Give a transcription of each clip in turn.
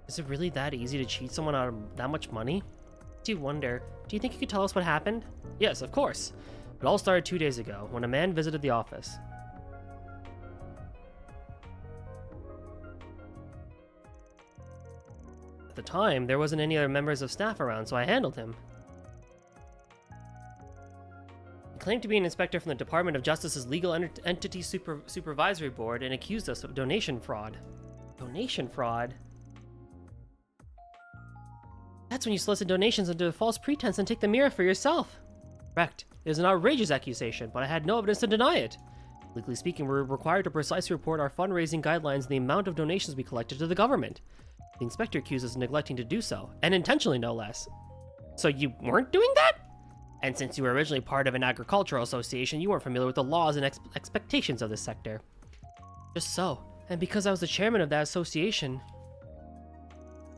Is it really that easy to cheat someone out of that much money? Do you wonder, do you think you could tell us what happened? Yes, of course. It all started 2 days ago, when a man visited the office. At the time, there wasn't any other members of staff around, so I handled him. He claimed to be an inspector from the Department of Justice's Legal Entity Supervisory Board and accused us of donation fraud. Donation fraud? That's when you solicit donations under a false pretense and take the mirror for yourself. Correct. It is an outrageous accusation, but I had no evidence to deny it. Legally speaking, we're required to precisely report our fundraising guidelines and the amount of donations we collected to the government. The inspector accused us of neglecting to do so, and intentionally no less. So you weren't doing that? And since you were originally part of an agricultural association, you weren't familiar with the laws and expectations of this sector. Just so. And because I was the chairman of that association,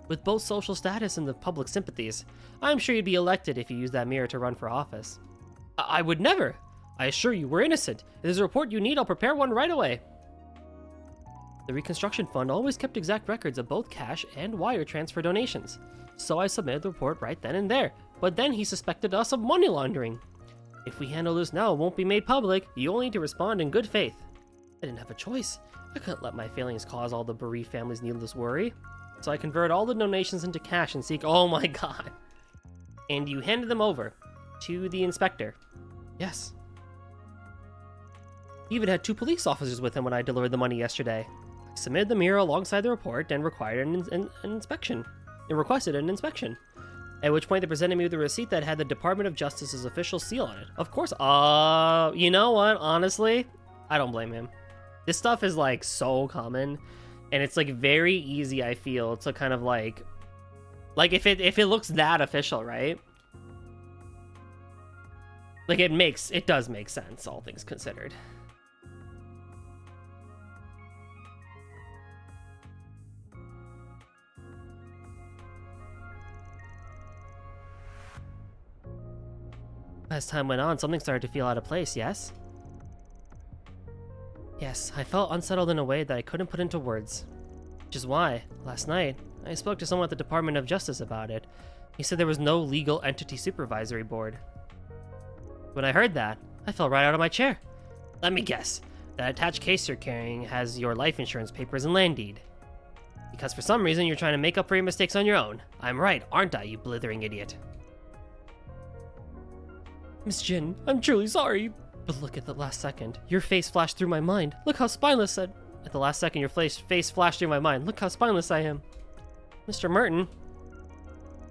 with both social status and the public sympathies, I'm sure you'd be elected if you used that mirror to run for office. I would never! I assure you, we're innocent. If there's a report you need, I'll prepare one right away. The Reconstruction Fund always kept exact records of both cash and wire transfer donations, so I submitted the report right then and there, but then he suspected us of money laundering. If we handle this now, it won't be made public. You only need to respond in good faith. I didn't have a choice. I couldn't let my failings cause all the bereaved families needless worry. So I converted all the donations into cash and seek. Oh my god. And you handed them over to the inspector. Yes. He even had 2 police officers with him when I delivered the money yesterday. I submitted the mirror alongside the report and required an inspection. It requested an inspection. At which point they presented me with a receipt that had the Department of Justice's official seal on it. Of course. You know what? Honestly, I don't blame him. This stuff is like so common. And it's like very easy, I feel, to kind of like if it looks that official, right? Like it does make sense, all things considered. As time went on, something started to feel out of place, yes? Yes, I felt unsettled in a way that I couldn't put into words. Which is why, last night, I spoke to someone at the Department of Justice about it. He said there was no legal entity supervisory board. When I heard that, I fell right out of my chair. Let me guess, that attached case you're carrying has your life insurance papers and land deed. Because for some reason you're trying to make up for your mistakes on your own. I'm right, aren't I, you blithering idiot? Miss Jin, I'm truly sorry. But look, at the last second, your face flashed through my mind. Look how spineless At the last second, your face flashed through my mind. Look how spineless I am. Mr. Merton,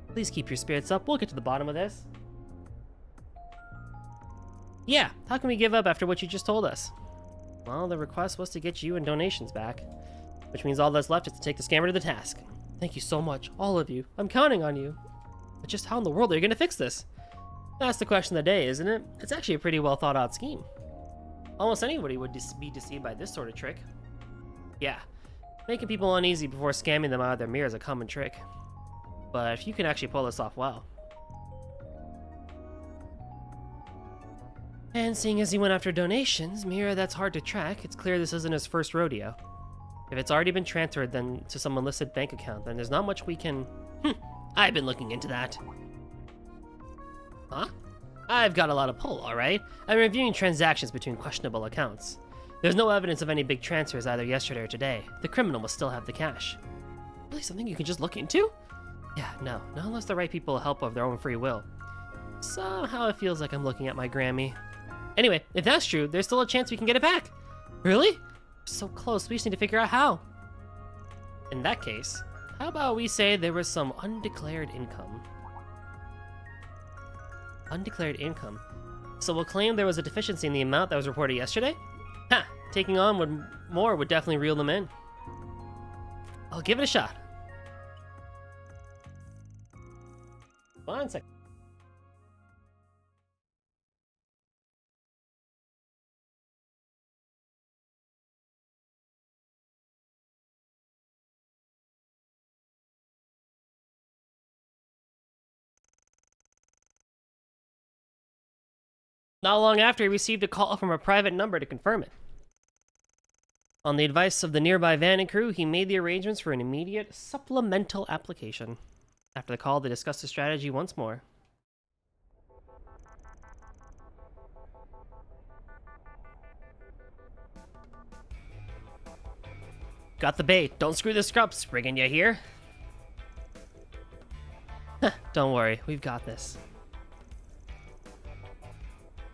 please keep your spirits up. We'll get to the bottom of this. Yeah, how can we give up after what you just told us? Well, the request was to get you and donations back. Which means all that's left is to take the scammer to the task. Thank you so much, all of you. I'm counting on you. But just how in the world are you going to fix this? That's the question of the day, isn't it? It's actually a pretty well thought out scheme. Almost anybody would be deceived by this sort of trick. Yeah, making people uneasy before scamming them out of their mirror is a common trick. But if you can actually pull this off well. And seeing as he went after donations, mirror that's hard to track, it's clear this isn't his first rodeo. If it's already been transferred then to some illicit bank account, then there's not much we can... I've been looking into that. Huh? I've got a lot of pull, alright? I'm reviewing transactions between questionable accounts. There's no evidence of any big transfers either yesterday or today. The criminal must still have the cash. Really something you can just look into? Yeah, no. Not unless the right people help of their own free will. Somehow it feels like I'm looking at my Grammy. Anyway, if that's true, there's still a chance we can get it back. Really? So close, we just need to figure out how. In that case, how about we say there was some undeclared income? Undeclared income. So we'll claim there was a deficiency in the amount that was reported yesterday? Ha! Taking on more would definitely reel them in. I'll give it a shot. 1 second. Not long after, he received a call from a private number to confirm it. On the advice of the nearby van and crew, he made the arrangements for an immediate supplemental application. After the call, they discussed the strategy once more. Got the bait. Don't screw the scrubs. Bringing you here. Don't worry, we've got this.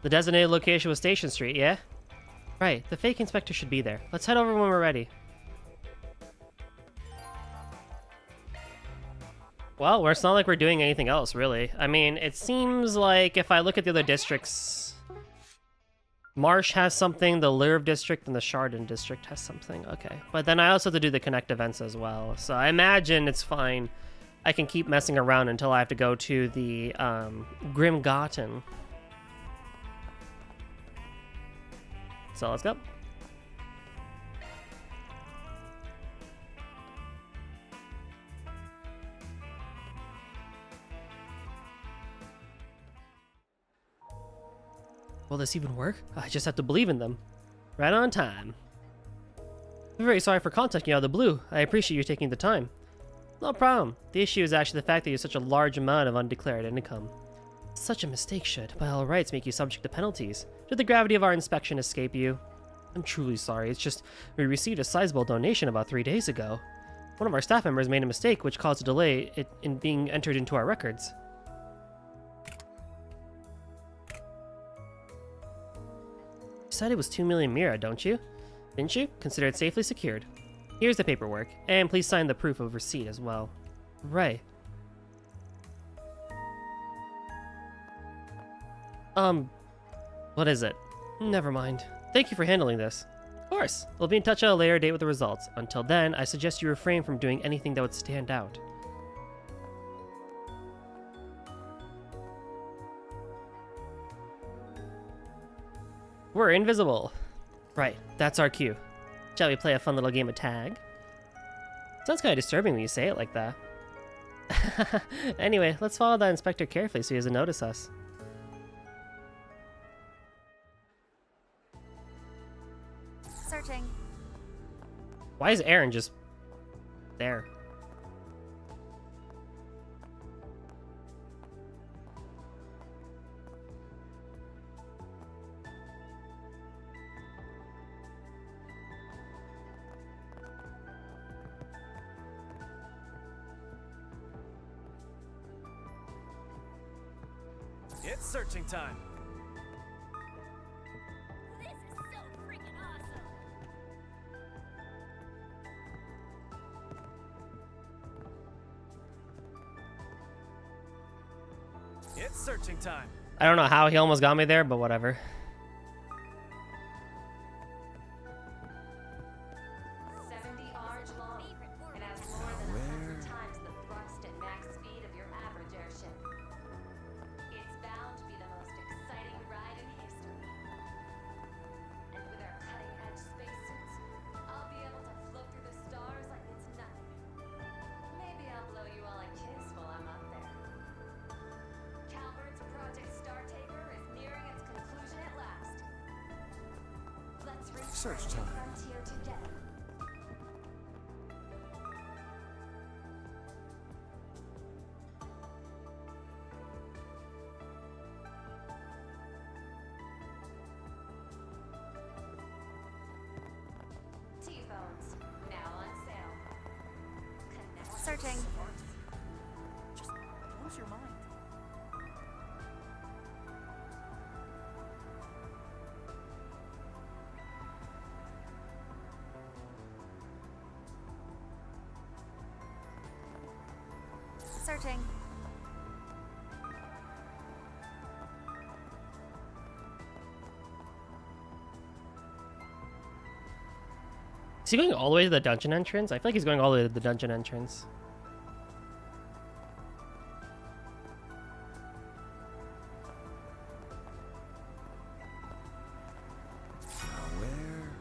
The designated location was Station Street, yeah? Right, the fake inspector should be there. Let's head over when we're ready. Well, it's not like we're doing anything else, really. I mean, it seems like if I look at the other districts... Marsh has something, the Lurv district, and the Chardon district has something. Okay, but then I also have to do the Connect events as well. So I imagine it's fine. I can keep messing around until I have to go to the Grimgarten. So let's go. Will this even work? I just have to believe in them. Right on time. I'm very sorry for contacting you out of the blue. I appreciate you taking the time. No problem. The issue is actually the fact that you have such a large amount of undeclared income. Such a mistake should, by all rights, make you subject to penalties. Should the gravity of our inspection escape you? I'm truly sorry. It's just we received a sizable donation about 3 days ago. One of our staff members made a mistake which caused a delay in being entered into our records. You said it was 2 million Mira, don't you? Didn't you? Consider it safely secured. Here's the paperwork, and please sign the proof of receipt as well. Right. What is it? Never mind. Thank you for handling this. Of course. We'll be in touch at a later date with the results. Until then, I suggest you refrain from doing anything that would stand out. We're invisible. Right, that's our cue. Shall we play a fun little game of tag? Sounds kind of disturbing when you say it like that. Anyway, let's follow that inspector carefully so he doesn't notice us. Searching. Why is Aaron just there? It's searching time. This is so freaking awesome. It's searching time. I don't know how he almost got me there, but whatever. 70 arch long. It has more than 100 times the thrust and max speed of your average airship. It's bound to be the most exciting ride in history. And with our cutting-edge spacesuits, I'll be able to float through the stars like it's nothing. Maybe I'll blow you all a kiss while I'm up there. Calvert's Project Startaker is nearing its conclusion at last. Let's reach Search the time. frontier together. T-Bones, now on sale. Connect. Searching. Just lose your mind. Searching. Is he going all the way to the dungeon entrance? I feel like he's going all the way to the dungeon entrance. Where?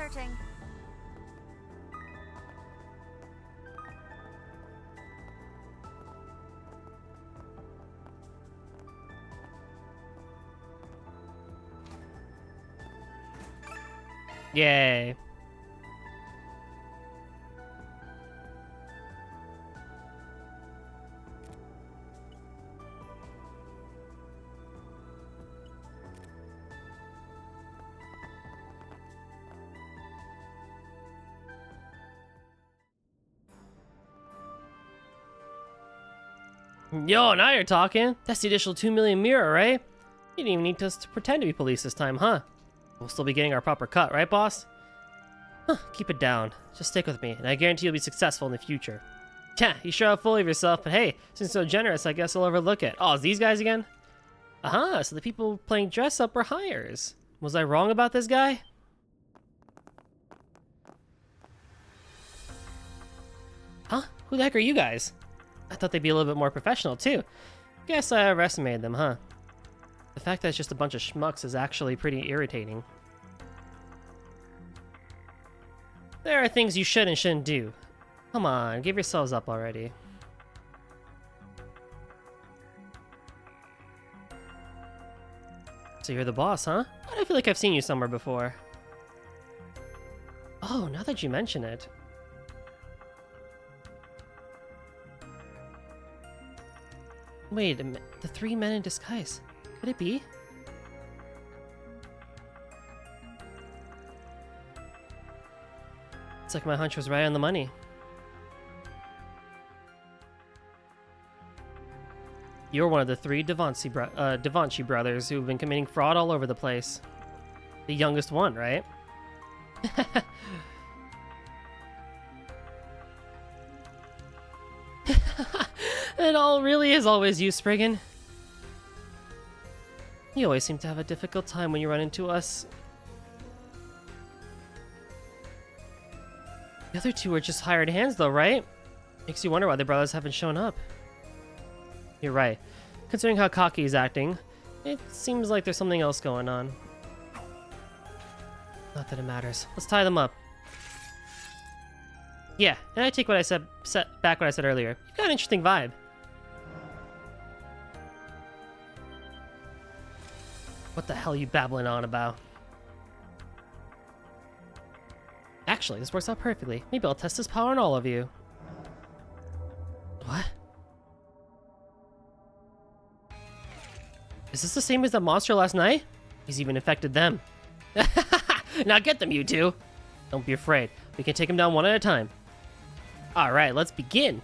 Searching. Yay. Yo, now you're talking. That's the additional 2 million mirror, right? You didn't even need us to pretend to be police this time, huh? We'll still be getting our proper cut, right, boss? Huh, keep it down. Just stick with me, and I guarantee you'll be successful in the future. Tja, you sure are full of yourself, but hey, since you're so generous, I guess I'll overlook it. Oh, it's these guys again? Aha, so the people playing dress-up were hires. Was I wrong about this guy? Huh? Who the heck are you guys? I thought they'd be a little bit more professional, too. Guess I overestimated them, huh? The fact that it's just a bunch of schmucks is actually pretty irritating. There are things you should and shouldn't do. Come on, give yourselves up already. So you're the boss, huh? Why do I feel like I've seen you somewhere before? Oh, now that you mention it. Wait a minute, the 3 men in disguise. Could it be? It's like my hunch was right on the money. You're one of the 3 Devanci brothers who've been committing fraud all over the place. The youngest one, right? It all really is always you, Spriggan. You always seem to have a difficult time when you run into us. The other 2 are just hired hands though, right? Makes you wonder why the brothers haven't shown up. You're right. Considering how cocky he's acting, it seems like there's something else going on. Not that it matters. Let's tie them up. Yeah, and I take what I said back what I said earlier. You got an interesting vibe. What the hell are you babbling on about? Actually, this works out perfectly. Maybe I'll test this power on all of you. What? Is this the same as the monster last night? He's even infected them. Now get them, you 2. Don't be afraid. We can take them down one at a time. Alright, let's begin.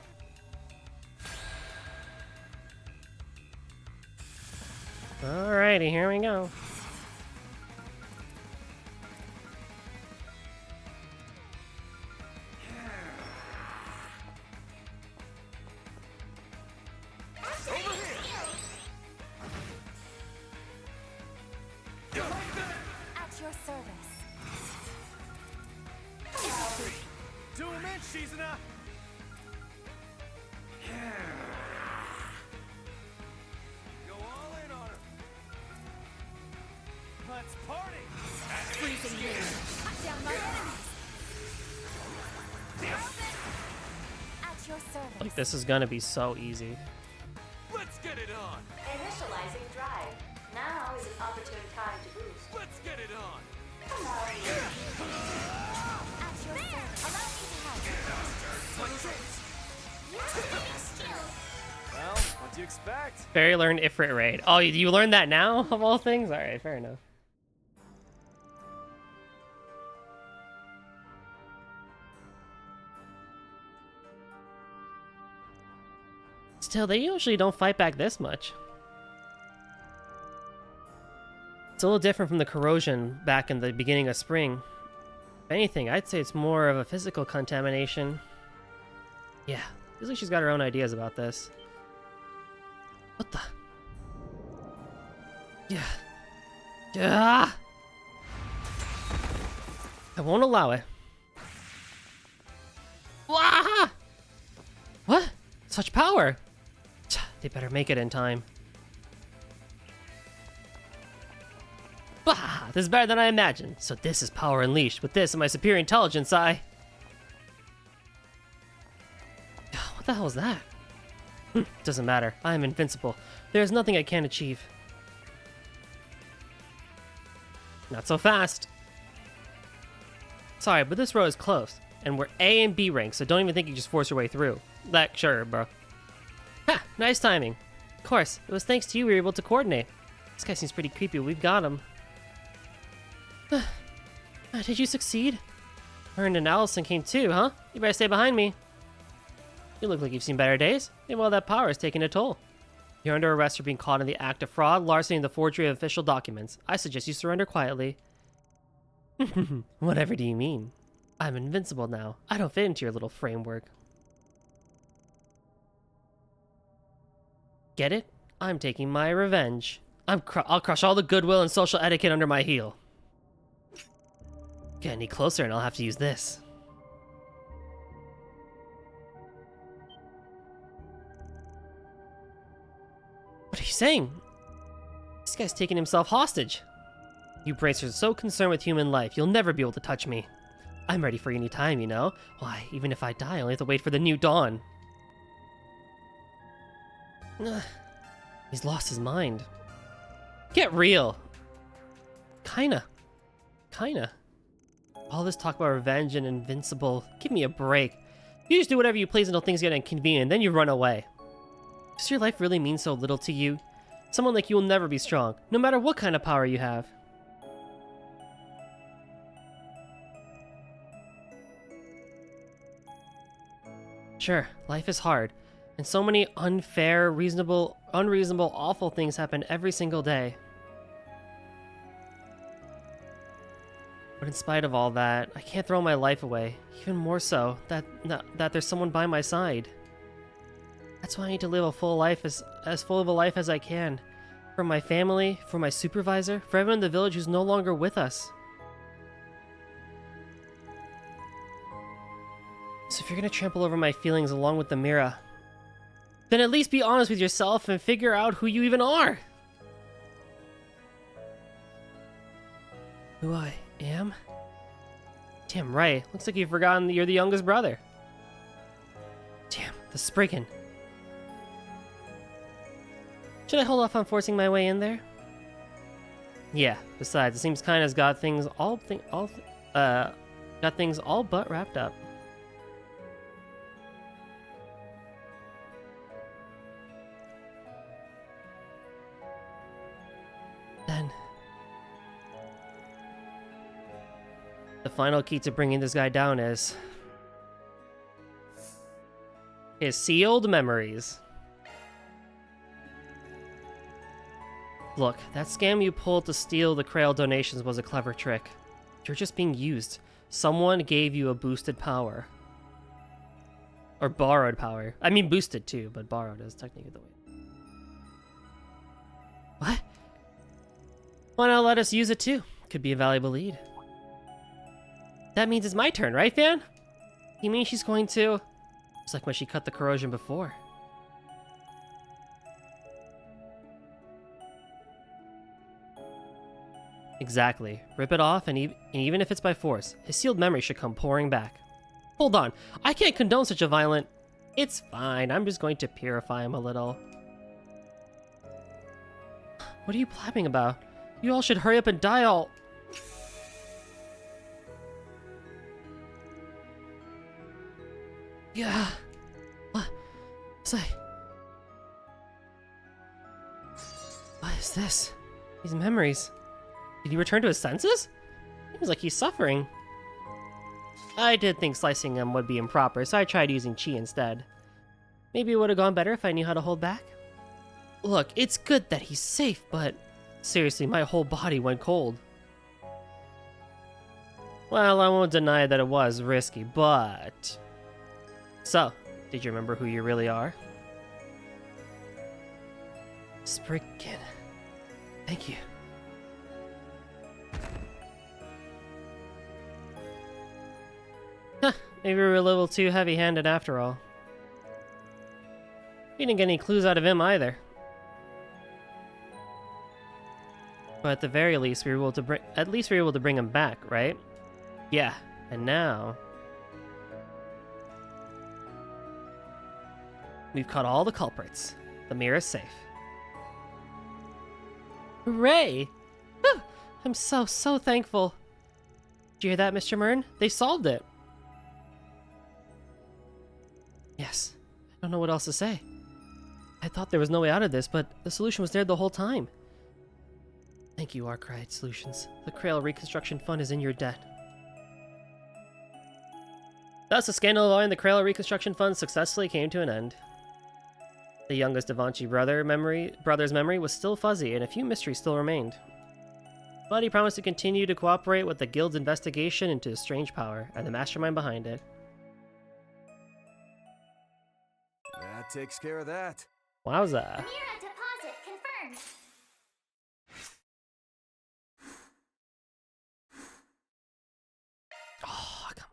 Alrighty, here we go. At your service. Zoom in, Shizuna! Go all in on her. Let's party! Freezing you. Cut down my enemies. At your service. Like, this is gonna be so easy. Let's get it on! Initializing drive. Now is an opportune time to boost. Let's get it on! At your service. Allow me to help. Well, what do you expect? Fairy learned Ifrit raid. Oh, you learned that now, of all things? Alright, fair enough. Still, they usually don't fight back this much. It's a little different from the corrosion back in the beginning of spring. If anything, I'd say it's more of a physical contamination. Yeah, feels like she's got her own ideas about this. What the? Yeah. Yeah. I won't allow it. Wah! What? Such power! They better make it in time. Bah! This is better than I imagined. So this is power unleashed. With this and my superior intelligence, I... What the hell is that? Doesn't matter. I am invincible. There is nothing I can't achieve. Not so fast. Sorry, but this row is close. And we're A and B ranks, so don't even think you just force your way through. Like, sure, bro. Ha! Nice timing. Of course, it was thanks to you we were able to coordinate. This guy seems pretty creepy. We've got him. Did you succeed? Ern and Allison came too, huh? You better stay behind me. You look like you've seen better days. Maybe all that power has taken a toll. You're under arrest for being caught in the act of fraud, larceny, and the forgery of official documents. I suggest you surrender quietly. Whatever do you mean? I'm invincible now. I don't fit into your little framework. Get it? I'm taking my revenge. I'll crush all the goodwill and social etiquette under my heel. Get any closer and I'll have to use this. What are you saying? This guy's taking himself hostage. You bracers are so concerned with human life, you'll never be able to touch me. I'm ready for any time, you know? Why, even if I die, I only have to wait for the new dawn. He's lost his mind. Get real. Kinda. All this talk about revenge and invincible, give me a break. You just do whatever you please until things get inconvenient, then you run away. Does your life really mean so little to you? Someone like you will never be strong, no matter what kind of power you have. Sure, life is hard, and so many unfair, unreasonable, awful things happen every single day. But in spite of all that, I can't throw my life away. Even more so, that there's someone by my side. That's why I need to live a full life, as full of a life as I can. For my family, for my supervisor, for everyone in the village who's no longer with us. So if you're gonna trample over my feelings along with the Mira, then at least be honest with yourself and figure out who you even are. Who I am? Damn right. Looks like you've forgotten that you're the youngest brother. Damn, the Spriggan. Should I hold off on forcing my way in there? Yeah, besides, it seems Kaina's got things all but wrapped up. Then the final key to bringing this guy down is his sealed memories. Look, that scam you pulled to steal the Krail donations was a clever trick. You're just being used. Someone gave you a boosted power. Or borrowed power. I mean boosted too, but borrowed is technically the way. What? Why not let us use it too? Could be a valuable lead. That means it's my turn, right, Fan? You mean she's going to... It's like when she cut the corrosion before. Exactly. Rip it off, and even if it's by force, his sealed memory should come pouring back. Hold on. I can't condone such a violent... It's fine. I'm just going to purify him a little. What are you blabbing about? You all should hurry up and die all... Yeah. What? Say. What is this? These memories. Did he return to his senses? Seems like he's suffering. I did think slicing him would be improper, so I tried using chi instead. Maybe it would have gone better if I knew how to hold back. Look, it's good that he's safe, but... Seriously, my whole body went cold. Well, I won't deny that it was risky, but... So, did you remember who you really are? Spriggan. Thank you. Huh, maybe we were a little too heavy-handed after all. We didn't get any clues out of him either. But at the very least, we were able to bring him back, right? Yeah. And now we've caught all the culprits. The mirror's safe. Hooray! Whew! I'm so thankful. Did you hear that, Mr. Mern? They solved it. Yes. I don't know what else to say. I thought there was no way out of this, but the solution was there the whole time. Thank you, Arkwright Solutions. The Krail Reconstruction Fund is in your debt. Thus, the scandal involving the Krail Reconstruction Fund successfully came to an end. The youngest Devanchi brother's memory was still fuzzy, and a few mysteries still remained. But he promised to continue to cooperate with the Guild's investigation into the strange power and the mastermind behind it. That takes care of that. Wowza. Mira deposit confirmed. Oh, come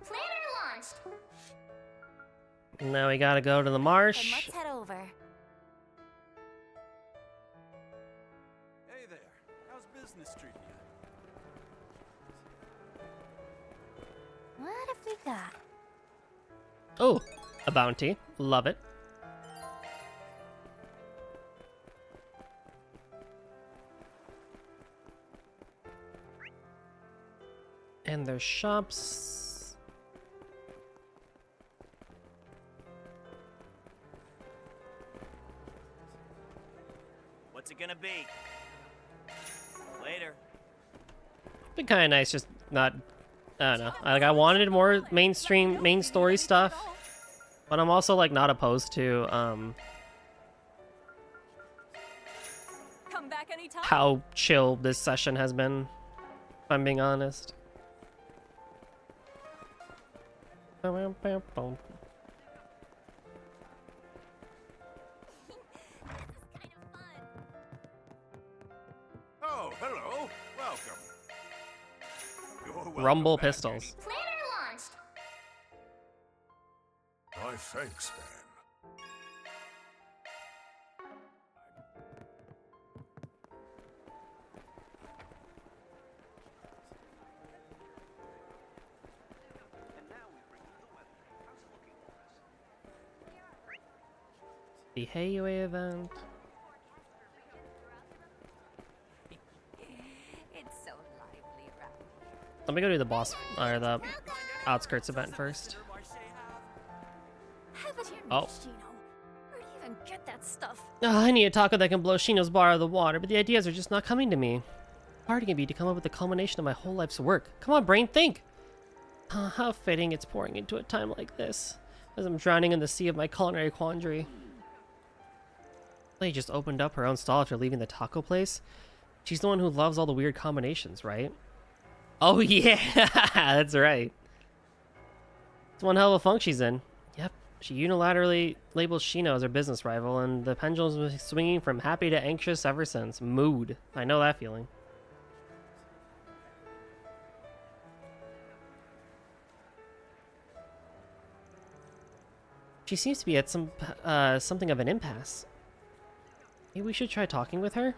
Planner launched. on. Now we gotta go to the Then marsh. let's head over. Hey there. How's business treating you? What have we got? Oh, a bounty. Love it. And there's shops. What's it gonna be? Later. Been kind of nice, just not. I don't know. I wanted more mainstream, main story stuff, but I'm also like not opposed to Come back anytime. how chill this session has been. If I'm being honest. Oh, hello. Welcome. You're welcome Rumble back, pistols. Planner launched. My thanks, man. The Heiyue event. It's so lively around here. Let me go do the boss or the outskirts event first. Have it here, Oh. Shino. Where do you even get that stuff? I need a taco that can blow Shino's bar out of the water, but the ideas are just not coming to me. Hard it can be to come up with the culmination of my whole life's work. Come on, brain, think! How fitting it's pouring into a time like this, as I'm drowning in the sea of my culinary quandary. Lei just opened up her own stall after leaving the taco place. She's the one who loves all the weird combinations, right? Oh yeah, that's right. It's one hell of a funk she's in. Yep, she unilaterally labels Shino as her business rival, and the pendulum's been swinging from happy to anxious ever since. Mood. I know that feeling. She seems to be at something of an impasse. Maybe we should try talking with her?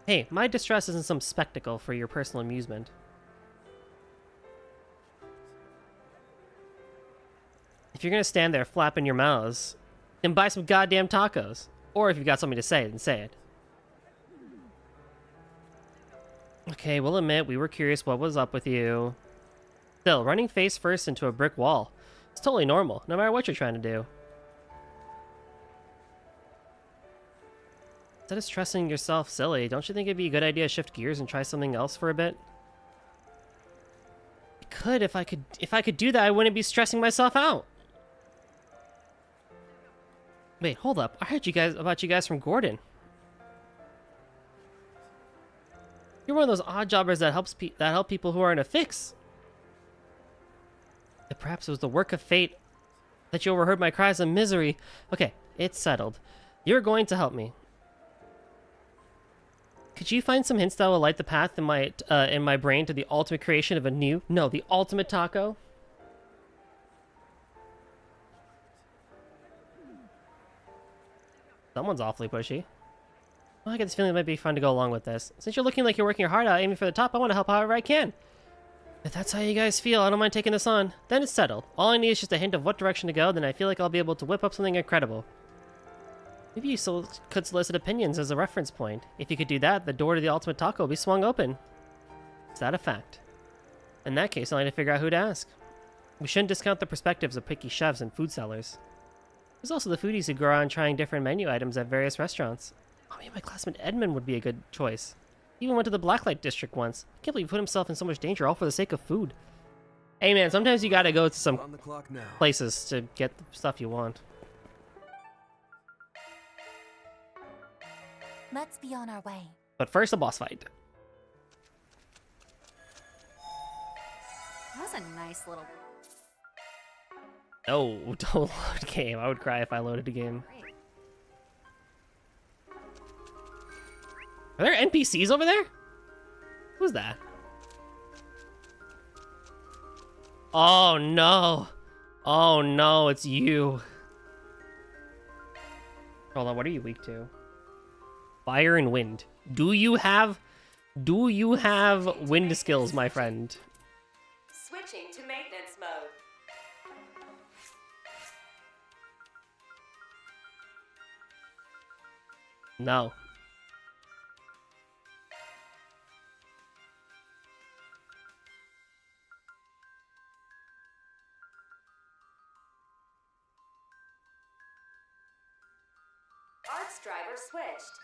Hey, my distress isn't some spectacle for your personal amusement. If you're gonna stand there flapping your mouths, then buy some goddamn tacos. Or if you've got something to say, then say it. Okay, we'll admit we were curious what was up with you. Still, running face first into a brick wall. It's totally normal, no matter what you're trying to do. Instead of stressing yourself silly, don't you think it'd be a good idea to shift gears and try something else for a bit? I could if I could do that, I wouldn't be stressing myself out. Wait, hold up. I heard about you guys from Gordon. You're one of those odd jobbers that help people who are in a fix. And perhaps it was the work of fate that you overheard my cries of misery. Okay, it's settled. You're going to help me. Could you find some hints that will light the path in my brain to the ultimate creation of the ultimate taco? Someone's awfully pushy. Well, I get this feeling it might be fun to go along with this. Since you're looking like you're working your heart out, aiming for the top, I want to help however I can. If that's how you guys feel, I don't mind taking this on. Then it's settled. All I need is just a hint of what direction to go, then I feel like I'll be able to whip up something incredible. Maybe you could solicit opinions as a reference point. If you could do that, the door to the ultimate taco will be swung open. Is that a fact? In that case, I'll need to figure out who to ask. We shouldn't discount the perspectives of picky chefs and food sellers. There's also the foodies who go around trying different menu items at various restaurants. Oh, maybe my classmate Edmund would be a good choice. He even went to the Blacklight District once. I can't believe he put himself in so much danger all for the sake of food. Hey man, sometimes you gotta go to some On the clock now. places to get the stuff you want. Let's be on our way. But first, a boss fight. That was a nice little Oh, don't load game. I would cry if I loaded a game. break. Are there NPCs over there? Who's that? Oh no. Oh no, it's you. Hold on, what are you weak to? Fire and wind. Do you have wind skills, my friend? Switching to maintenance mode. No. Arts driver switched.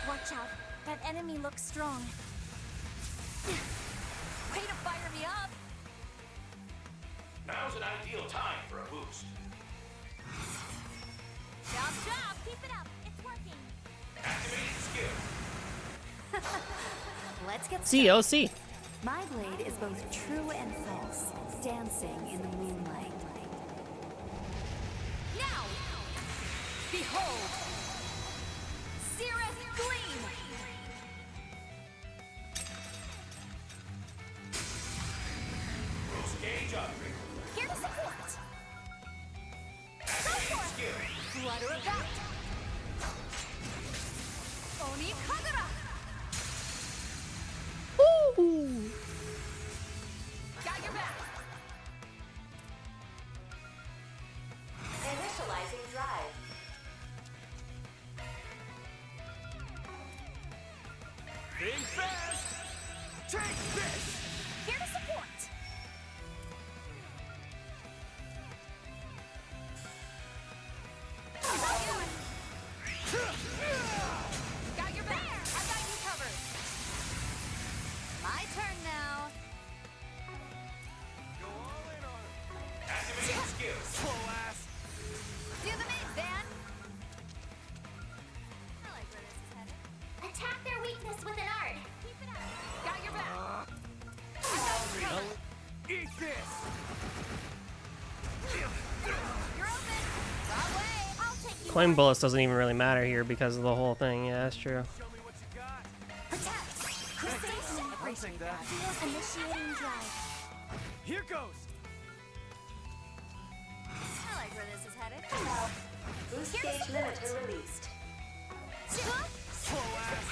Watch out. That enemy looks strong. Way to fire me up. Now's an ideal time for a boost. Job. Keep it up. It's working. Activating skill. Let's get COC. My blade is both true and false, dancing in the moonlight. Now! Behold! Cirith Gleam! Close gauge upgrade. Here to support! Activating skill. Flutter about! Oni Kagura! Ooh. Got your back! Initializing drive. Think fast! Take this! Here to support! Got your back! I got you covered! My turn now! Go all in on it! Activating skill. Slow ass! Do the main, Van! I like where this is headed. Attack their weakness with an art! Keep it up! Got your back! I got you covered! Eat this! You're open! Wrong way! I'll take you! Flame bullets doesn't even really matter here because of the whole thing. Yeah, that's true. Show me what you got! Protect! Crustacean! I'll take that. Initiating drive. Here goes! I like where this is headed. Boost Here's gauge support. limiter released. Slow ass!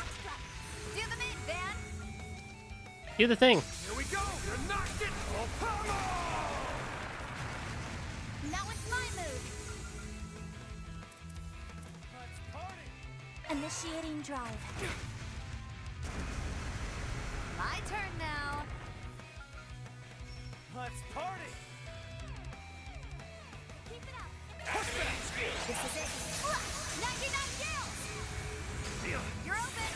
Do the main, Van! Do the thing. Here we go! You're not getting full power! Now it's my move! Let's party! Initiating drive. My turn now. Let's party! Keep it up. Activating skill. This is it. 99 kills! You're open.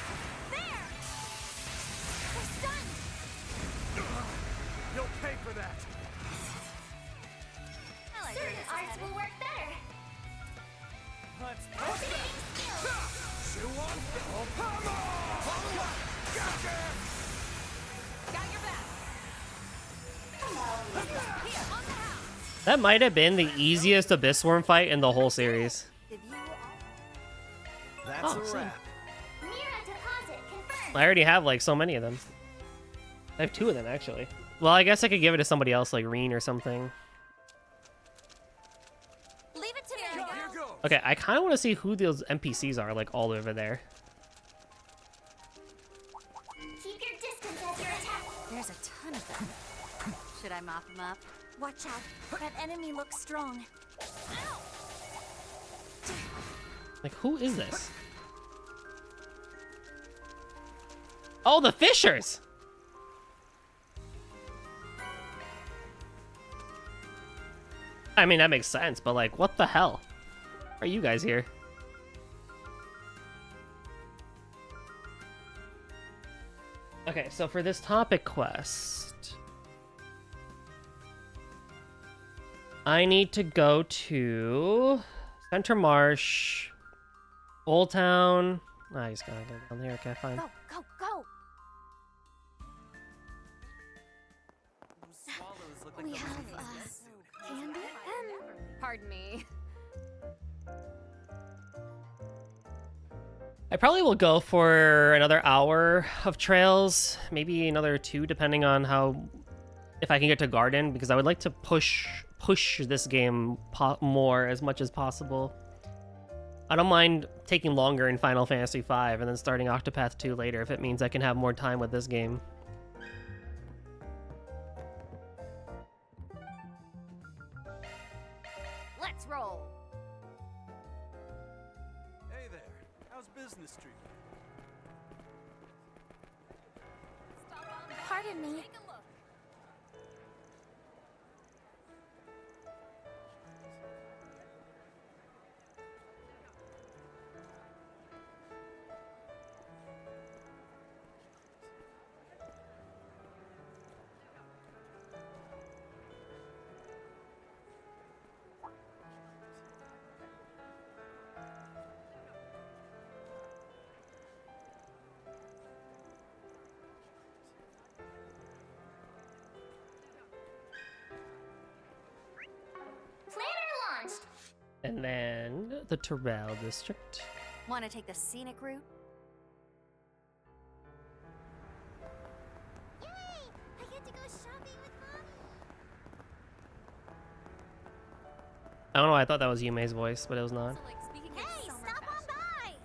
Ours will work better. Let's push them. Chew on. Oh, hammer! Gotcha! Got your back. Here, on the house. That might have been the easiest Abyss Worm fight in the whole series. If you That's Oh, a so- wrap. Mira deposit confirmed. I already have like so many of them. I have 2 of them actually. Well, I guess I could give it to somebody else like Reen or something. leave it to me. Here goes. Okay, I kind of want to see who those NPCs are like all over there. Keep your distance as your attack. There's a ton of them. Should I mop them up? Watch out. That enemy looks strong. Like, who is this? Oh, the Fishers! I mean, that makes sense, but like, what the hell? Why are you guys here? Okay, so for this topic quest, I need to go to Center Marsh, Old Town. I just gotta go down here. Okay, fine. Go, go, go. We have, candy and... Pardon me. I probably will go for another hour of trails, maybe another 2, depending on how, if I can get to Garden, because I would like to push this game more as much as possible. I don't mind taking longer in Final Fantasy V and then starting Octopath 2 later if it means I can have more time with this game. Let's roll. Hey there. How's business treating? Stop on by. Pardon me. Take a look. Planner launched. And then the Terrell District. Want to take the scenic route? Yay! I get to go shopping with Mommy. I don't know why I thought that was Yume's voice, but it was not. So, like, speaking of Hey, summer stop on fashion.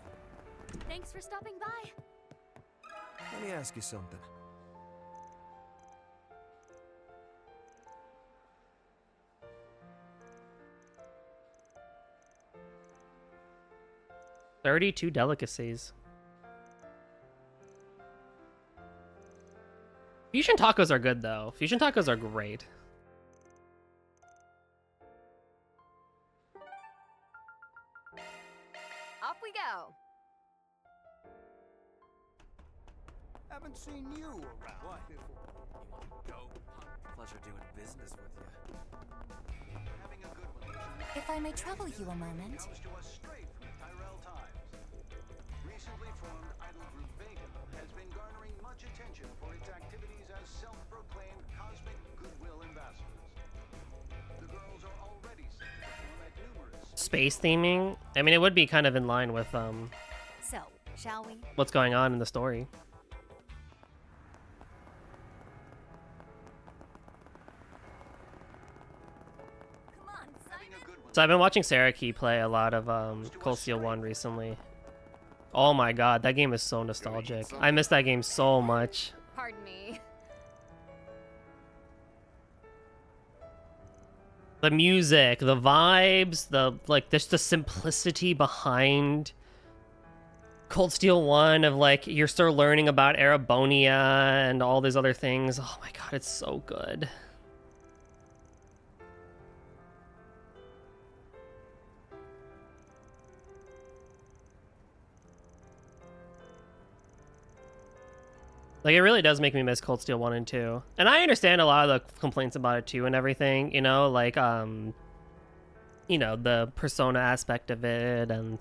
by. Thanks for stopping by. Let me ask you something. "32 delicacies." Fusion tacos are good though. Fusion tacos are great. Off we go. Haven't seen you around. What? Go. Pleasure doing business with you. Having a good one, Agent. If I may trouble you a moment. Comes to us straight from the Tyrell Times. Recently formed idol group Vega has been garnering much attention for its activities as self-proclaimed cosmic goodwill ambassadors. The girls are already set to perform at numerous Space theming. I mean, it would be kind of in line with So, shall we? what's going on in the story. Come on, having a good one. So I've been watching Sarah Key play a lot of Cold Steel 1 recently. Oh my god, that game is so nostalgic. I miss that game so much. Pardon me. The music, the vibes, the like just the simplicity behind Cold Steel 1 of like you're still learning about Erabonia and all these other things. Oh my god, it's so good. Like, it really does make me miss Cold Steel 1 and 2. And I understand a lot of the complaints about it too and everything, you know, like, you know, the persona aspect of it and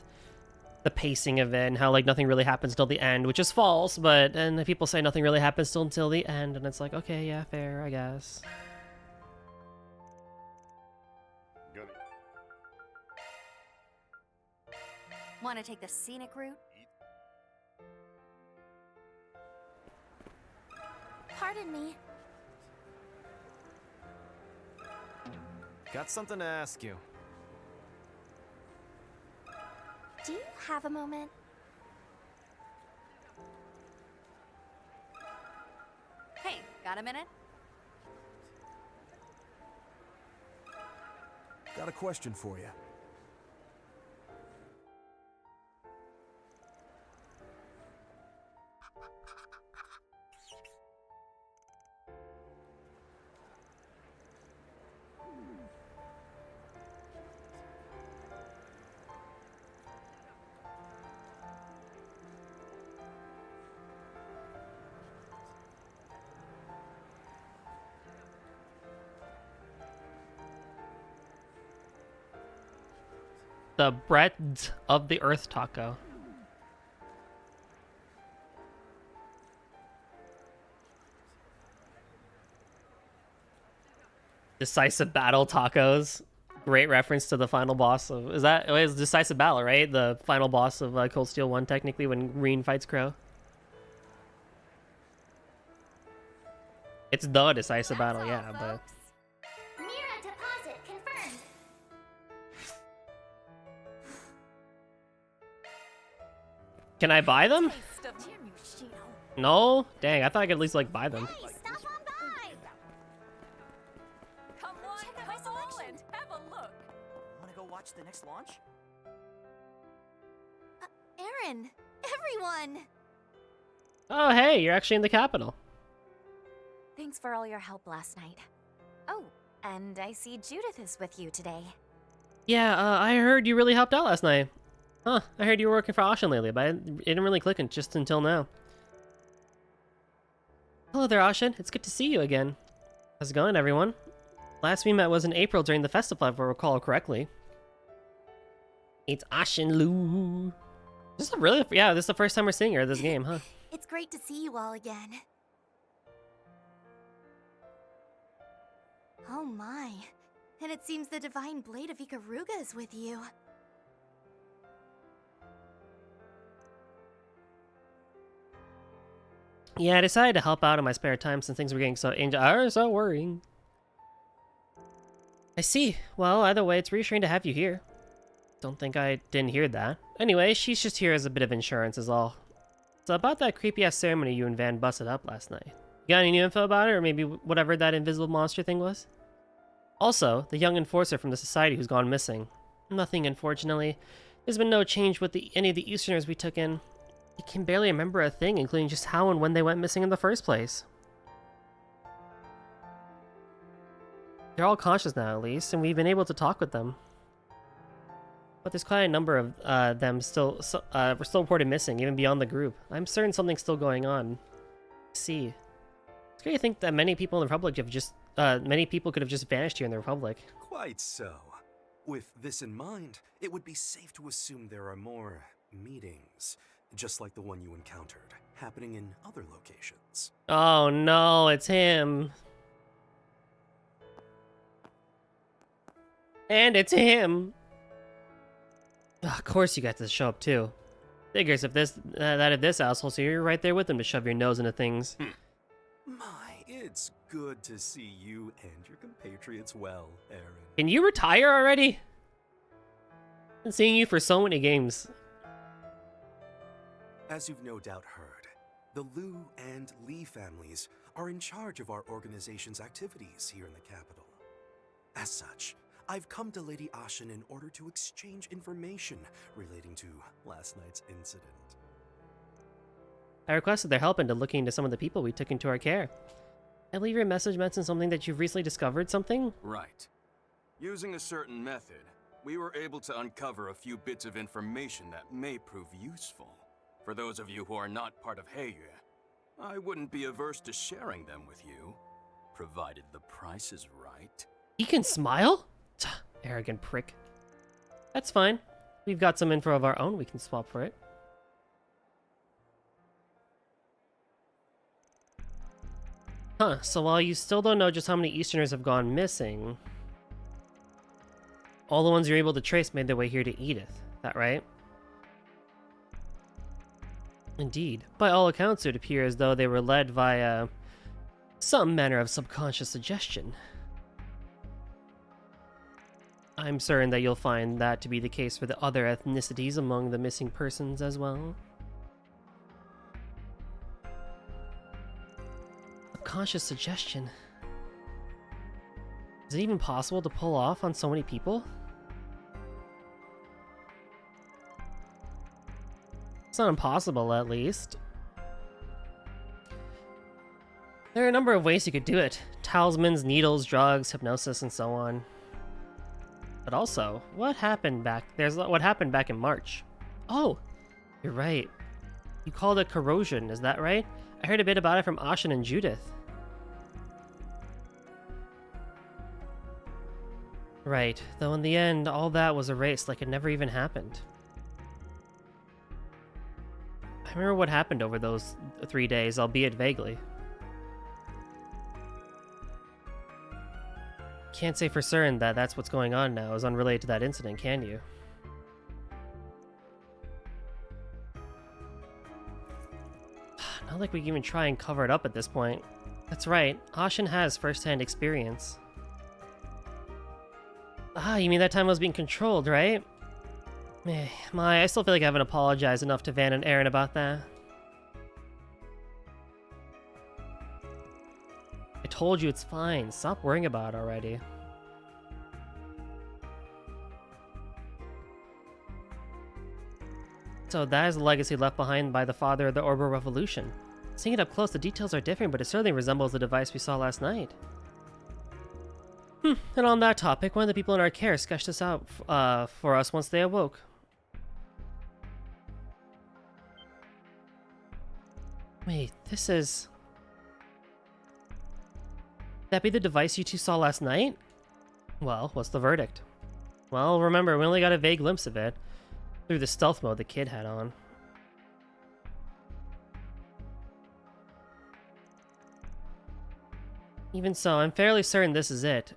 the pacing of it and how like nothing really happens till the end, which is false, but and people say nothing really happens till until the end, and it's like, okay, yeah, fair, I guess. Want to take the scenic route? Pardon me. Got something to ask you. Do you have a moment? Hey, got a minute? Got a question for you. The breadth of the earth taco. Decisive battle tacos. Great reference to the final boss of, is that, it was Decisive Battle, right? The final boss of Cold Steel 1, technically, when Green fights Crow. It's the Decisive Battle, That's all, yeah, but folks. Mira deposit confirmed. can I buy them? Taste of Timushino. No? Dang, I thought I could at least like buy them. Hey, stop on by! Come on, Check out my come selection. and have a look. Wanna go watch the next launch? Aaron, everyone! Oh, hey, you're actually in the capital. Thanks for all your help last night. Oh, and I see Judith is with you today. Yeah, I heard you really helped out last night. Huh, I heard you were working for Ashen lately, but it didn't really click just until now. Hello there, Ashen. It's good to see you again. How's it going, everyone? Last we met was in April during the festival, if I recall correctly. It's Ashen Lu. This is really, yeah, this is the first time we're seeing her in this game, huh? It's great to see you all again. Oh my. And it seems the Divine Blade of Ikaruga is with you. Yeah, I decided to help out in my spare time since things were getting so worrying. I see. Well, either way, it's reassuring to have you here. Don't think I didn't hear that. Anyway, she's just here as a bit of insurance is all. So about that creepy-ass ceremony you and Van busted up last night. You got any new info about it, or maybe whatever that invisible monster thing was? Also, the young enforcer from the society who's gone missing. Nothing, unfortunately. There's been no change with any of the Easterners we took in. I can barely remember a thing, including just how and when they went missing in the first place. They're all conscious now, at least, and we've been able to talk with them. But there's quite a number of them still were still reported missing, even beyond the group. I'm certain something's still going on. See, it's great to think that many people in the Republic have just many people could have just vanished here in the Republic. Quite so. With this in mind, it would be safe to assume there are more meetings, just like the one you encountered, happening in other locations. Oh no, it's him. And it's him. Ugh, of course you got to show up too. Figures if this asshole, so you're right there with him to shove your nose into things. My, it's good to see you and your compatriots well, Aaron. Can you retire already? Been seeing you for so many games. As you've no doubt heard, the Liu and Li families are in charge of our organization's activities here in the capital. As such, I've come to Lady Ashen in order to exchange information relating to last night's incident. I requested their help into looking into some of the people we took into our care. I believe your message mentioned something that you've recently discovered something? Right. Using a certain method, we were able to uncover a few bits of information that may prove useful. For those of you who are not part of Heiyue, I wouldn't be averse to sharing them with you, provided the price is right. He can smile? Arrogant prick. That's fine. We've got some info of our own we can swap for it. Huh, so while you still don't know just how many Easterners have gone missing, all the ones you're able to trace made their way here to Edith. That right? Indeed. By all accounts, it would appear as though they were led via some manner of subconscious suggestion. I'm certain that you'll find that to be the case for the other ethnicities among the missing persons as well. Subconscious suggestion. Is it even possible to pull off on so many people? It's not impossible, at least. There are a number of ways you could do it. Talismans, needles, drugs, hypnosis, and so on. But also, what happened back in March? Oh, you're right. You called it corrosion, is that right? I heard a bit about it from Ashen and Judith. Right, though in the end, all that was erased like it never even happened. I remember what happened over those 3 days, albeit vaguely. Can't say for certain that that's what's going on now is unrelated to that incident, can you? Not like we can even try and cover it up at this point. That's right, Ashen has first-hand experience. Ah, you mean that time I was being controlled, right? I still feel like I haven't apologized enough to Van and Aaron about that. I told you it's fine. Stop worrying about it already. So that is the legacy left behind by the father of the Orbital Revolution. Seeing it up close, the details are different, but it certainly resembles the device we saw last night. And on that topic, one of the people in our care sketched this out for us once they awoke. Wait, this is... That be the device you two saw last night? Well, what's the verdict? Well, remember, we only got a vague glimpse of it through the stealth mode the kid had on. Even so, I'm fairly certain this is it.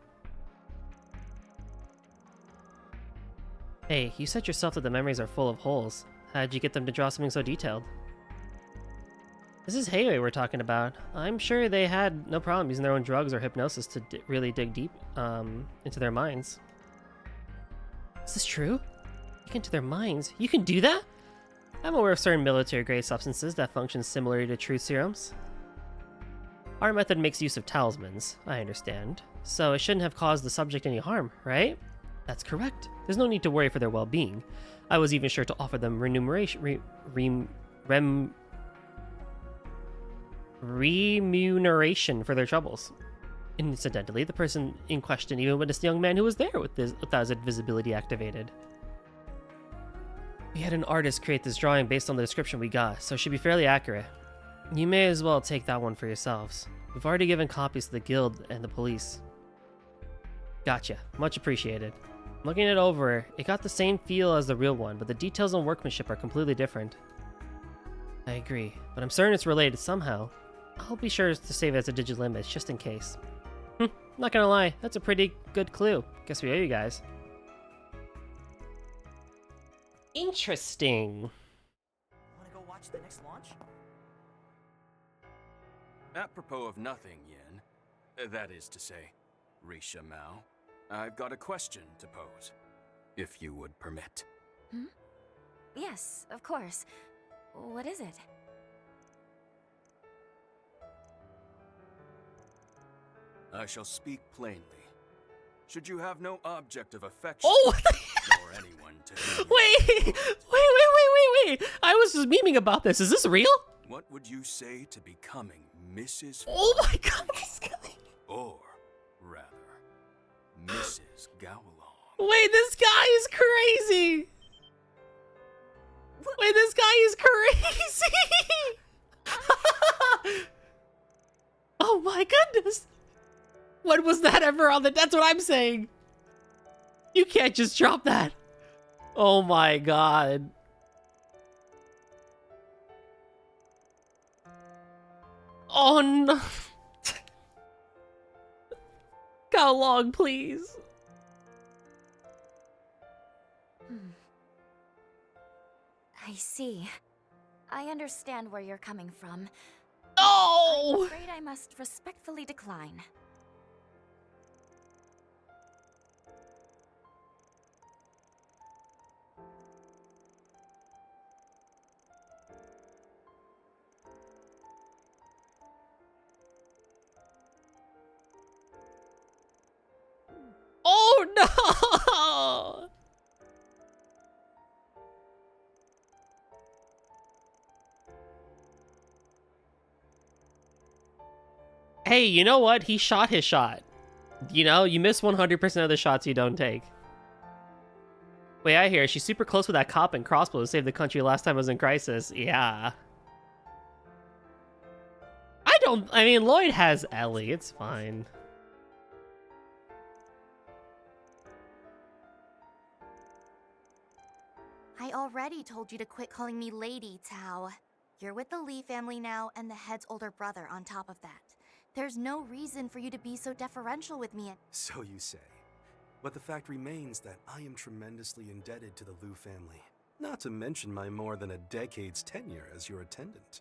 Hey, you said yourself that the memories are full of holes. How did you get them to draw something so detailed? This is Heiyue we're talking about. I'm sure they had no problem using their own drugs or hypnosis to really dig deep into their minds. Is this true? Dig into their minds? You can do that? I'm aware of certain military-grade substances that function similarly to truth serums. Our method makes use of talismans, I understand. So it shouldn't have caused the subject any harm, right? That's correct. There's no need to worry for their well-being. I was even sure to offer them remuneration for their troubles. Incidentally, the person in question even witnessed the young man who was there without his invisibility activated. We had an artist create this drawing based on the description we got, so it should be fairly accurate. You may as well take that one for yourselves. We've already given copies to the guild and the police. Gotcha. Much appreciated. Looking it over, it got the same feel as the real one, but the details and workmanship are completely different. I agree, but I'm certain it's related somehow. I'll be sure to save it as a digital image, just in case. Not gonna lie, that's a pretty good clue. Guess we owe you guys. Interesting. Wanna go watch the next launch? Apropos of nothing, Yin. That is to say, Risha Mao. I've got a question to pose, if you would permit. Yes, of course. What is it? I shall speak plainly. Should you have no object of affection, Oh! nor anyone to whom you Wait! I was just memeing about this. Is this real? what would you say to becoming Mrs. Oh my god, this guy. Or, rather, Mrs. Gowalong? Wait, this guy is crazy. Wait, this guy is crazy. Oh my goodness. When was that ever on the... That's what I'm saying. You can't just drop that. Oh my god. Oh no. How long, please? I see. I understand where you're coming from. I'm No! afraid I must respectfully decline. Oh no! Hey, you know what? He shot his shot. You know, you miss 100% of the shots you don't take. Wait, I hear she's super close with that cop and crossbow to save the country last time it was in crisis. Yeah. I mean, Lloyd has Ellie. It's fine. I already told you to quit calling me Lady, Tao. You're with the Lee family now, and the head's older brother on top of that. There's no reason for you to be so deferential with me. So you say. But the fact remains that I am tremendously indebted to the Liu family. Not to mention my more than a decade's tenure as your attendant.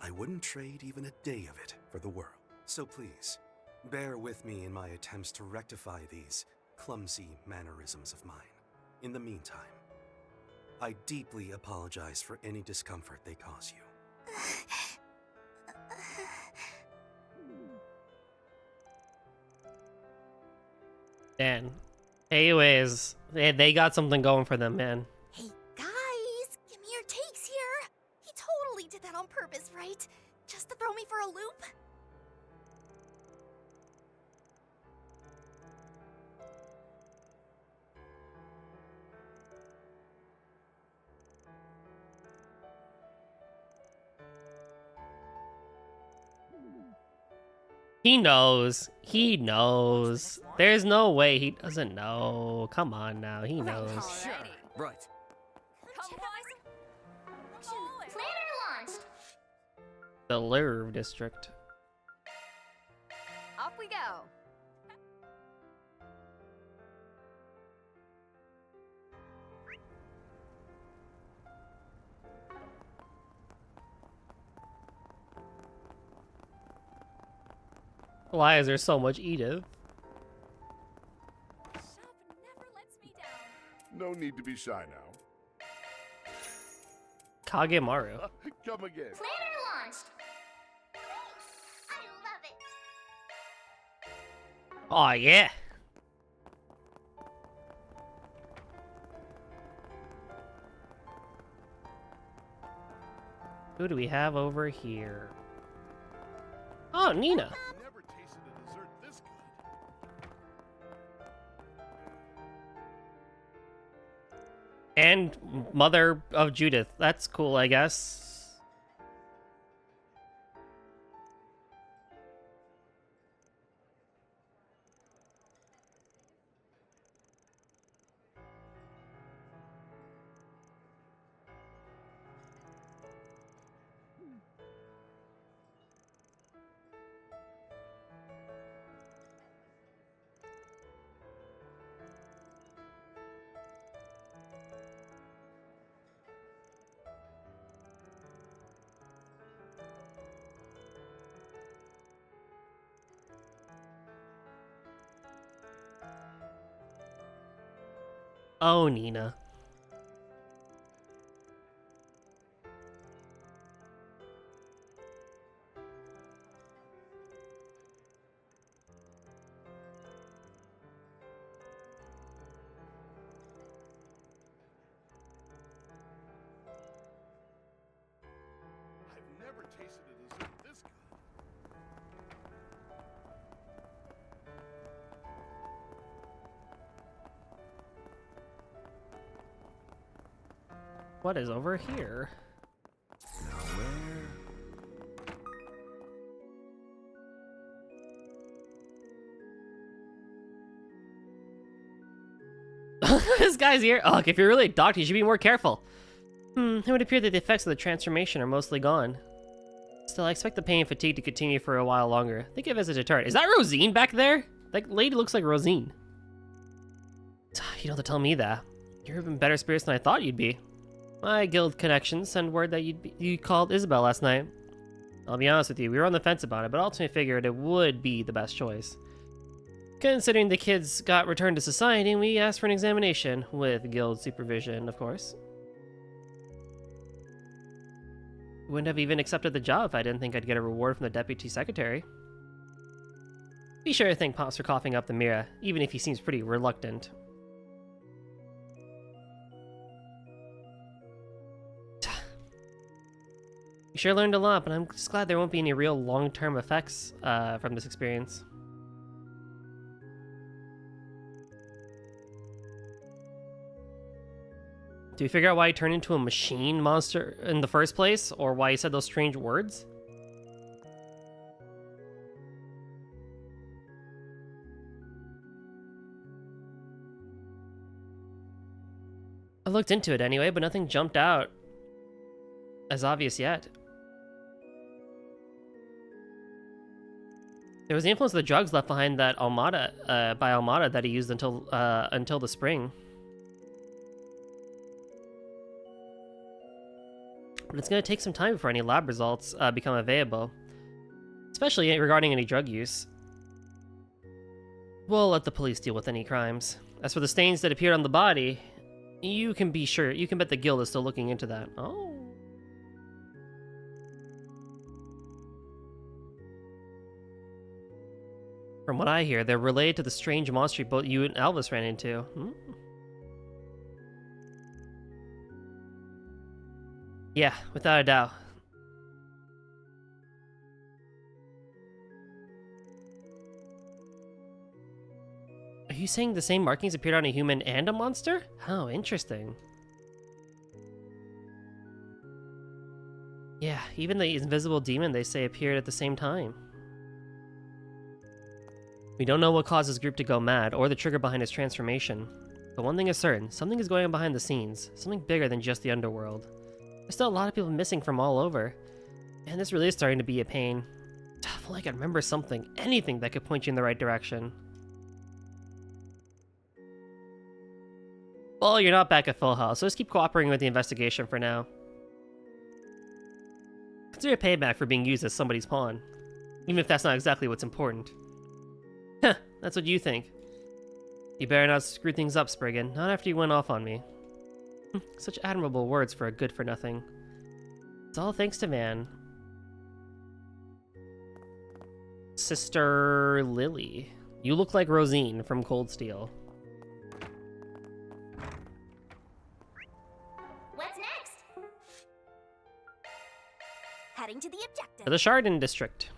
I wouldn't trade even a day of it for the world. So please, bear with me in my attempts to rectify these clumsy mannerisms of mine. In the meantime, I deeply apologize for any discomfort they cause you. Man. Anyways, they got something going for them, man. Hey, guys! Give me your takes here! He totally did that on purpose, right? Just to throw me for a loop? He knows. He knows. There's no way he doesn't know. Come on now. He knows. Sure. Right. Planner launched! The Louvre district. Off we go! Why is there so much Edith? Shop never lets me down. No need to be shy now. Kagemaru. Come again. Planner launched! I love it! Oh yeah. Who do we have over here? Oh, Nina. Never tasted a dessert this good. And mother of Judith. That's cool, I guess. Oh, Nina. I've never tasted a dessert this good. What is over here? Now where? This guy's here. Oh, look, if you're really a doctor, you should be more careful. It would appear that the effects of the transformation are mostly gone. Still, I expect the pain and fatigue to continue for a while longer. Think of it as a deterrent. Is that Rosine back there? That lady looks like Rosine. You don't have to tell me that. You're in better spirits than I thought you'd be. My guild connections send word that you called Isabel last night. I'll be honest with you, we were on the fence about it, but ultimately figured it would be the best choice. Considering the kids got returned to society, we asked for an examination, with guild supervision, of course. Wouldn't have even accepted the job if I didn't think I'd get a reward from the deputy secretary. Be sure to thank Pops for coughing up the Mira, even if he seems pretty reluctant. You sure learned a lot, but I'm just glad there won't be any real long-term effects from this experience. Do you figure out why he turned into a machine monster in the first place, or why he said those strange words? I looked into it anyway, but nothing jumped out as obvious yet. There was the influence of the drugs left behind that by Almada that he used until the spring. But it's going to take some time before any lab results become available, especially regarding any drug use. We'll let the police deal with any crimes. As for the stains that appeared on the body, you can bet the guild is still looking into that. Oh. From what I hear, they're related to the strange monster both you and Elvis ran into. Yeah, without a doubt. Are you saying the same markings appeared on a human and a monster? How interesting. Yeah, even the invisible demon they say appeared at the same time. We don't know what caused this group to go mad, or the trigger behind his transformation. But one thing is certain, something is going on behind the scenes, something bigger than just the underworld. There's still a lot of people missing from all over, and this really is starting to be a pain. I feel like I remember something, anything that could point you in the right direction. Well, you're not back at full health, so just keep cooperating with the investigation for now. Consider payback for being used as somebody's pawn, even if that's not exactly what's important. Heh, that's what you think. You better not screw things up, Spriggan, not after you went off on me. Such admirable words for a good-for-nothing. It's all thanks to Van. Sister Lily. You look like Rosine from Cold Steel. What's next? Heading to the objective. To the Chardon District.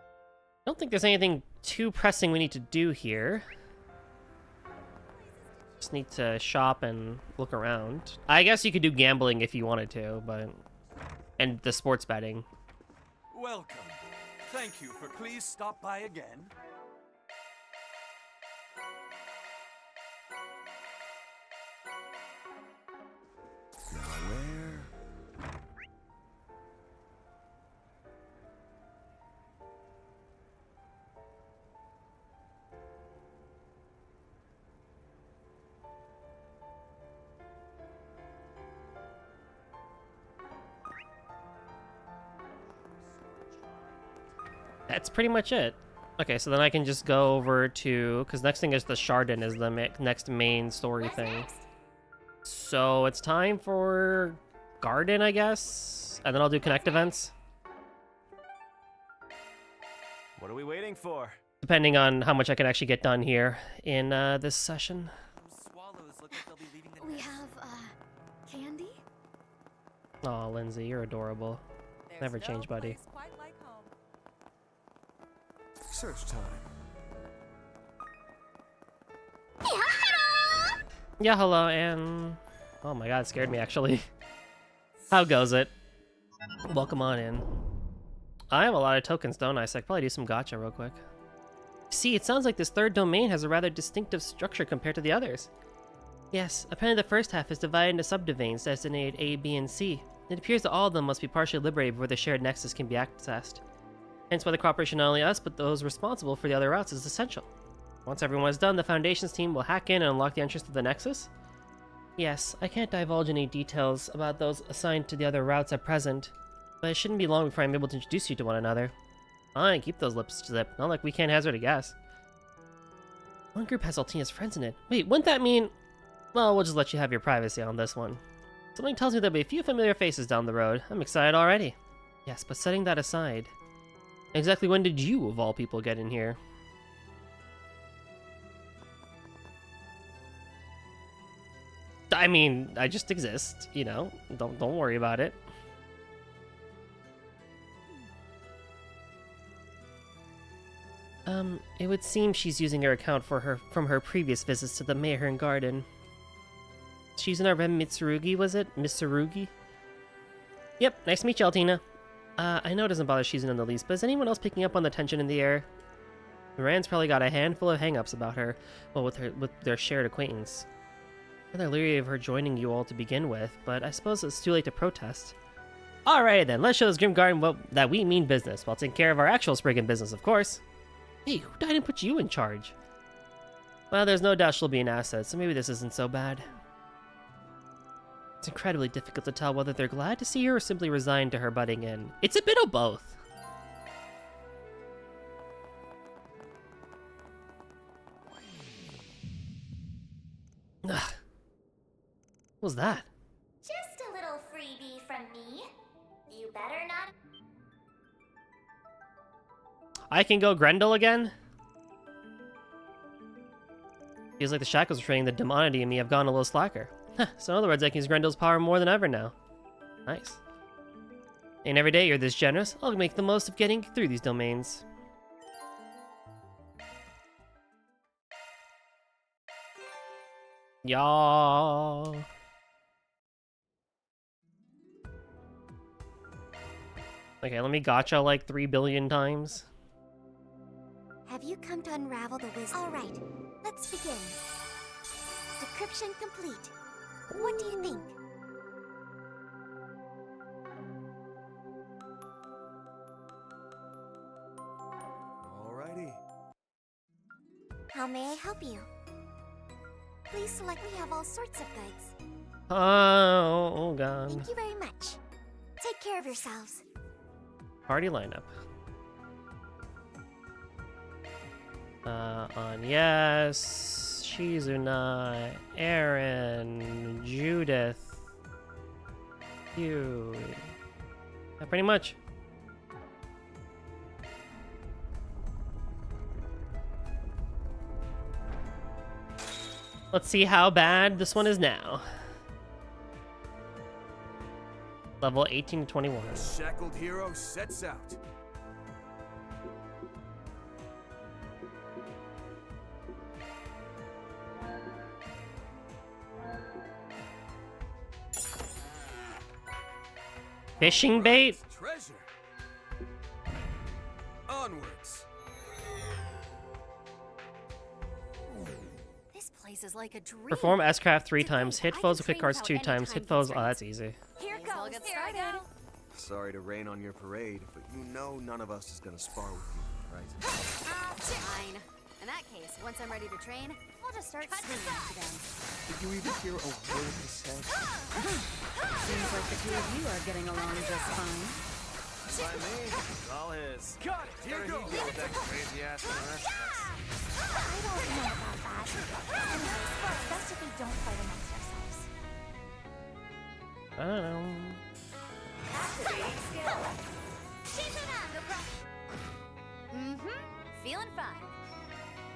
I don't think there's anything too pressing we need to do here. Just need to shop and look around. I guess you could do gambling if you wanted to, but... And the sports betting. Welcome. Thank you for please stop by again. Now where? That's pretty much it. Okay, so then I can just go over to... Because next thing is the Chardon is the next main story thing. So it's time for Garden, I guess? And then I'll do Connect events. What are we waiting for? Depending on how much I can actually get done here in this session. We have, candy? Aw, Lindsay, you're adorable. Never change, buddy. Search time. Yeah, hello, and... Oh my god, it scared me, actually. How goes it? Welcome on in. I have a lot of tokens, don't I? So I could probably do some gacha real quick. See, it sounds like this third domain has a rather distinctive structure compared to the others. Yes, apparently the first half is divided into subdomains designated A, B, and C. It appears that all of them must be partially liberated before the shared nexus can be accessed. Hence why the cooperation not only us, but those responsible for the other routes is essential. Once everyone is done, the Foundation's team will hack in and unlock the entrance to the nexus. Yes, I can't divulge any details about those assigned to the other routes at present, but it shouldn't be long before I'm able to introduce you to one another. Fine, keep those lips zipped, not like we can't hazard a guess. One group has Altina's friends in it. Wait, wouldn't that mean... Well, we'll just let you have your privacy on this one. Something tells me there'll be a few familiar faces down the road. I'm excited already. Yes, but setting that aside... Exactly when did you, of all people, get in here? I mean, I just exist, you know? Don't worry about it. It would seem she's using her account from her previous visits to the Mayhern Garden. She's in our Rem Mitsurugi, was it? Mitsurugi? Yep, nice to meet you, Altina. I know it doesn't bother Shizen in the least, but is anyone else picking up on the tension in the air? Rand's probably got a handful of hang-ups about her, well, with their shared acquaintance. Rather leery of her joining you all to begin with, but I suppose it's too late to protest. Alright then, let's show this Grim Garden that we mean business, while taking care of our actual Spriggan business, of course. Hey, who died and put you in charge? Well, there's no doubt she'll be an asset, so maybe this isn't so bad. It's incredibly difficult to tell whether they're glad to see her or simply resigned to her butting in. It's a bit of both. Ugh. What was that? Just a little freebie from me. You better not. I can go Grendel again? Feels like the shackles restraining the demonity in me have gone a little slacker. So in other words, I can use Grendel's power more than ever now. Nice. And every day you're this generous, I'll make the most of getting through these domains. Y'all. Okay, let me gotcha like 3 billion times. Have you come to unravel the wisdom? All right, let's begin. Decryption complete. What do you think? Alrighty. How may I help you? Please select. We have all sorts of goods. Oh god. Thank you very much. Take care of yourselves. Party lineup. On yes, Shizuna, Aaron, Judith, you. Yeah, pretty much. Let's see how bad this one is now. Level 18 to 21. The shackled hero sets out. Fishing bait? Treasure. Onwards. This place is like a dream. Perform S-Craft 3 times, hit foes with quick cards 2 times, hit foes. Oh, that's easy. Here goes. I'll get Here I started. go. Sorry to rain on your parade, but you know none of us is gonna spar with you, right? Fine. In that case, once I'm ready to train, I'll just start swinging to them. Did you even hear a word he said? Seems like the two of you are getting along just fine. By me, it's all his. Got it. Here goes. With that crazy ass and the rest of us. I don't know about that. Anyways, it's best if we don't fight amongst ourselves. I don't know. Activating skill. Shizuna! Mm-hmm. Feeling fine.